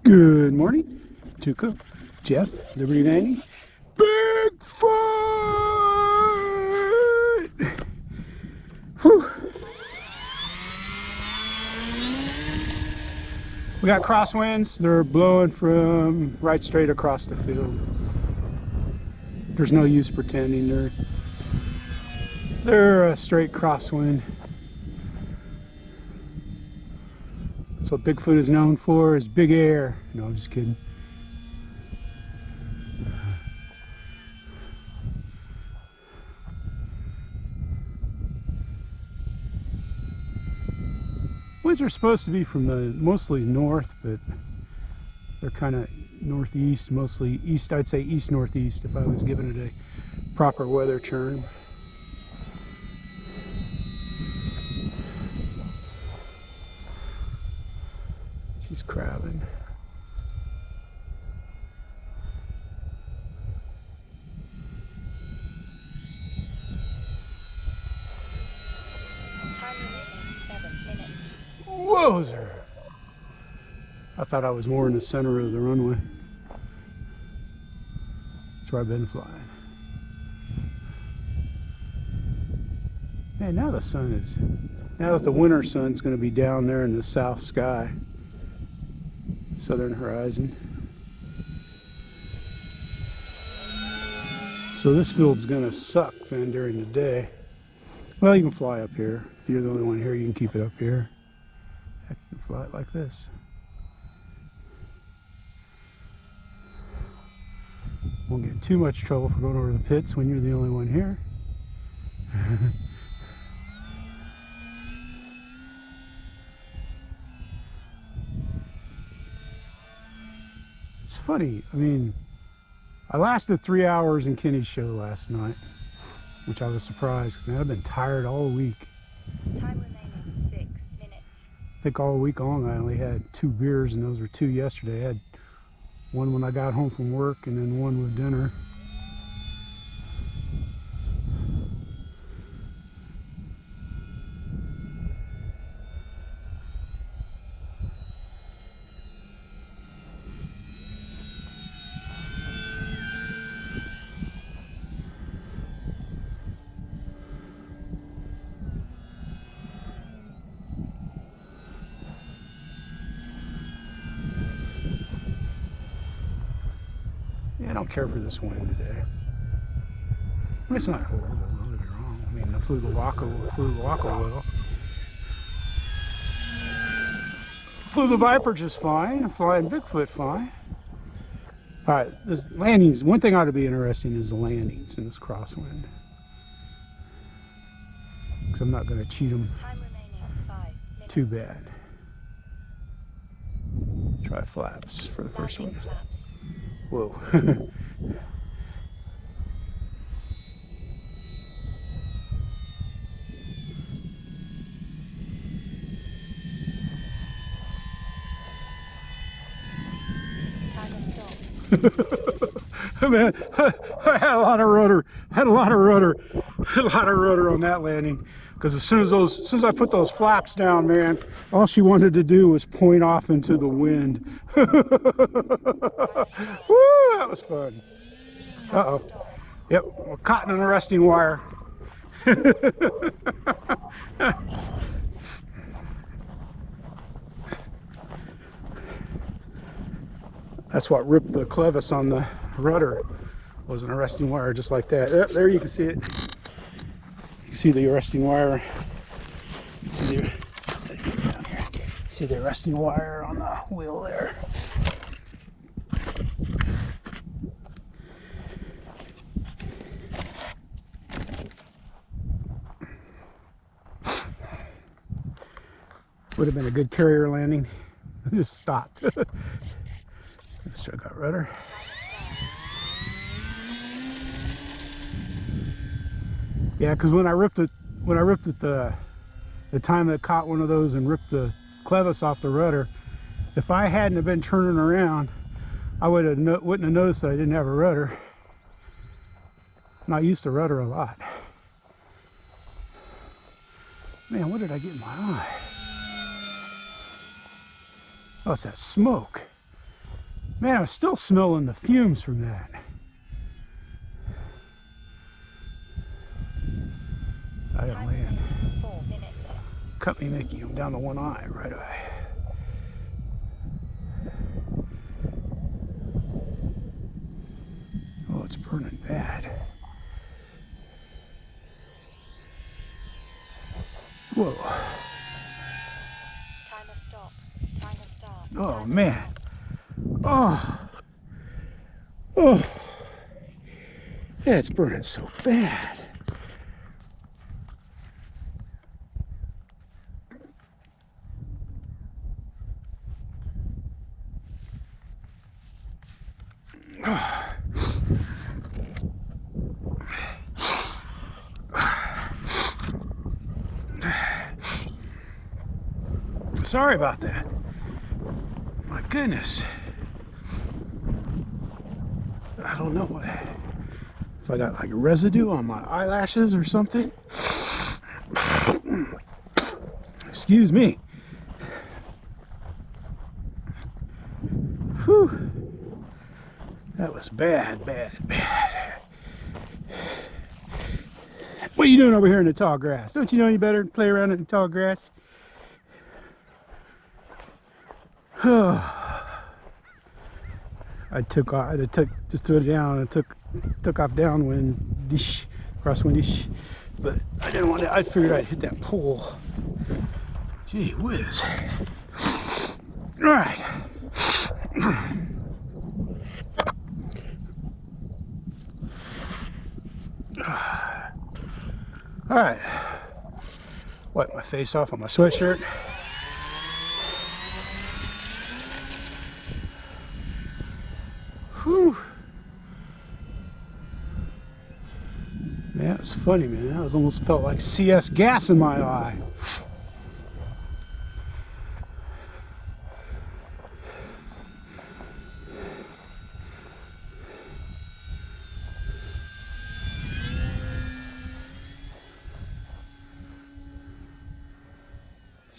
Good morning, Tuca, Jeff, Liberty Nanny, Bigfoot! Whew. We got crosswinds. They're blowing from right straight across the field. There's no use pretending. They're a straight crosswind. That's what Bigfoot is known for, is big air. No, I'm just kidding. Winds are supposed to be from the mostly north, but they're kind of northeast, mostly east. I'd say east northeast if I was giving it a proper weather term. She's crabbing. Time remaining 7 minutes. Whoa, sir. I thought I was more in the center of the runway. That's where I've been flying. Man, now the sun is, now that the winter sun's going to be down there in the south sky, southern horizon. So this field's going to suck, man, during the day. Well, you can fly up here. If you're the only one here, you can keep it up here. Heck, you can fly it like this. Won't get in too much trouble for going over the pits when you're the only one here. It's funny, I mean, I lasted 3 hours in Kenny's show last night, which I was surprised because I've been tired all week. Time remaining 6 minutes. I think all week long I only had 2 beers, and those were 2 yesterday. I had one when I got home from work and then one with dinner. Yeah, I don't care for this wind today. I mean, it's not horrible, don't get me wrong. I mean, I flew the Waco well. Flew the Viper just fine. I'm flying Bigfoot fine. Alright, this landings, one thing ought to be interesting is the landings in this crosswind. Because I'm not going to cheat them Time remaining 5 minutes. too bad. Try flaps for the first Landing one. flaps. Whoa. Time of stop. Man, I had a lot of rudder on that landing, because as soon as I put those flaps down, man, all she wanted to do was point off into the wind. Woo, that was fun. Uh-oh. Yep, we're caught in an arresting wire. That's what ripped the clevis on the rudder, was an arresting wire just like that. Yep, there you can see it. You can see the arresting wire. See the arresting wire on the wheel there. Would have been a good carrier landing. Just stopped. Should have got rudder. Yeah, because when I ripped it, the time that caught one of those and ripped the clevis off the rudder, if I hadn't have been turning around, I wouldn't have noticed that I didn't have a rudder. And I used to rudder a lot. Man, what did I get in my eye? Oh, it's that smoke. Man, I'm still smelling the fumes from that. I gotta land. 4 minutes. Cut me, Mickey. I'm down to one eye, right eye. Oh, it's burning bad. Whoa. Timer stop. Timer start. Oh, man. Oh. Oh. Yeah, it's burning so bad. Sorry about that. My goodness. I don't know what. If I got like residue on my eyelashes or something. Excuse me. Whew. That was bad, bad, bad. What are you doing over here in the tall grass? Don't you know any better than play around in the tall grass? I just threw it down and took off downwind, dish, crosswind dish, but I didn't want to. I figured I'd hit that pole. Gee whiz! All right. All right. Wipe my face off on my sweatshirt. Whew. Yeah, it's funny, man. I was almost felt like CS gas in my eye.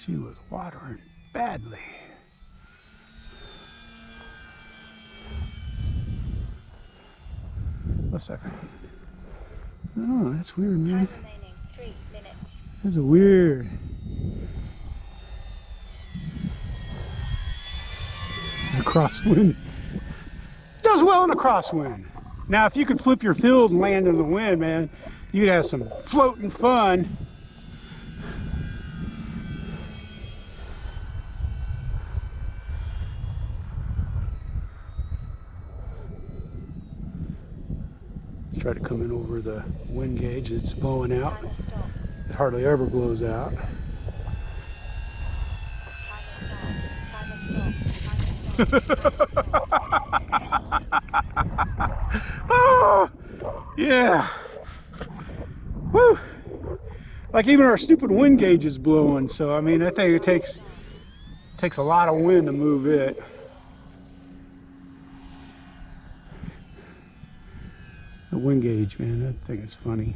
She was watering badly. A second. Oh, that's weird, man. Time remaining 3 minutes. That's weird. A crosswind. Does well in a crosswind. Now, if you could flip your field and land in the wind, man, you'd have some floating fun. Try to come in over the wind gauge. It's blowing out. Timer stop. It hardly ever blows out. Timer stop. Oh, yeah. Woo. Like even our stupid wind gauge is blowing. So I mean, I think it takes a lot of wind to move it. The wind gauge, man, that thing is funny.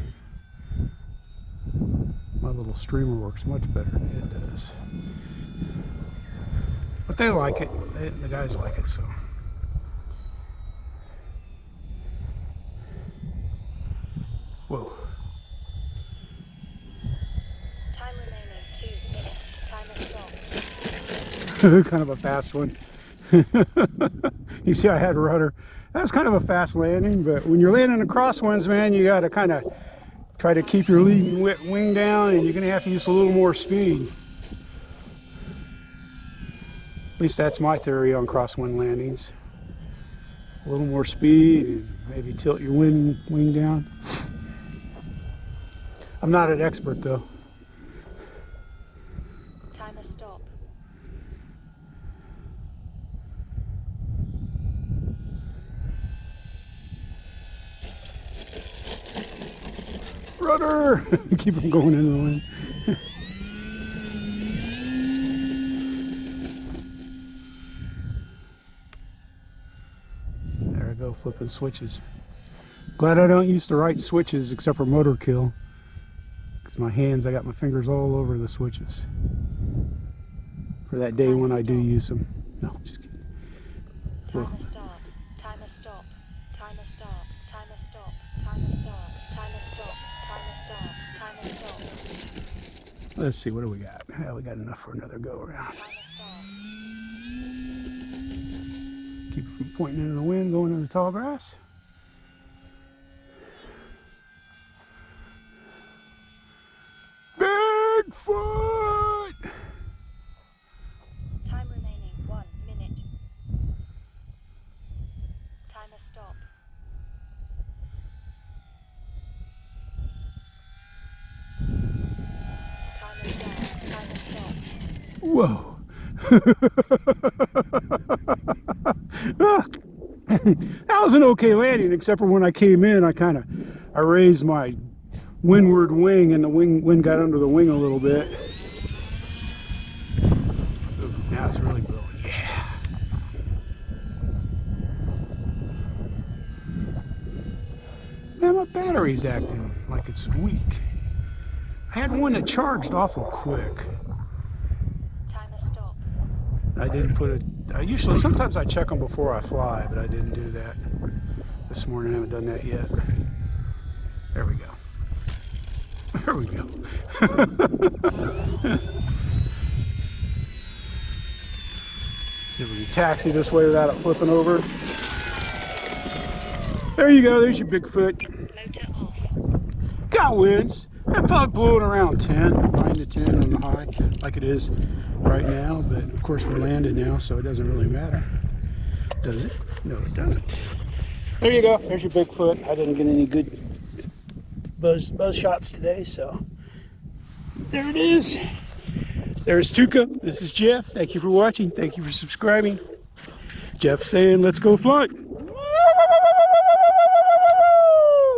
My little streamer works much better than it does. But they like it. The guys like it, so. Whoa. Time remaining 2 minutes. Timer stop. Kind of a fast one. You see I had rudder. That's kind of a fast landing, but when you're landing in crosswinds, man, you got to kind of try to keep your leading wing down, and you're going to have to use a little more speed. At least that's my theory on crosswind landings. A little more speed, and maybe tilt your wing down. I'm not an expert, though. Timer stop. Rudder! Keep them going into the wind. There I go, flipping switches. Glad I don't use the right switches except for motor kill. Because my hands, I got my fingers all over the switches. For that day when I do use them. No, just kidding. Timer start. Timer stop. Timer start. Timer stop. Timer start. Timer stop. Timer start. Timer stop. Let's see, what do we got? Yeah, we got enough for another go around. Timer start. Keep it from pointing into the wind, going into the tall grass. Bigfoot! Time remaining 1 minute. Timer stop. Timer start. Timer stop. Whoa! That was an okay landing, except for when I came in, I raised my windward wing, and the wind got under the wing a little bit. Ooh, now it's really blowing. Yeah. Now my battery's acting like it's weak. I had one that charged awful quick. Timer stop. I didn't put it. Sometimes I check them before I fly, but I didn't do that this morning. I haven't done that yet. There we go. There we go. See if we can taxi this way without it flipping over. There you go. There's your Bigfoot. Motor off. Got winds. They're probably blowing around 10, 9 to 10 on the high, like it is right now. But of course we're landed now, so it doesn't really matter. Does it? No, it doesn't. There you go. There's your Bigfoot. I didn't get any good buzz shots today, so there it is. There's Tuka. This is Jeff. Thank you for watching. Thank you for subscribing. Jeff saying, let's go fly.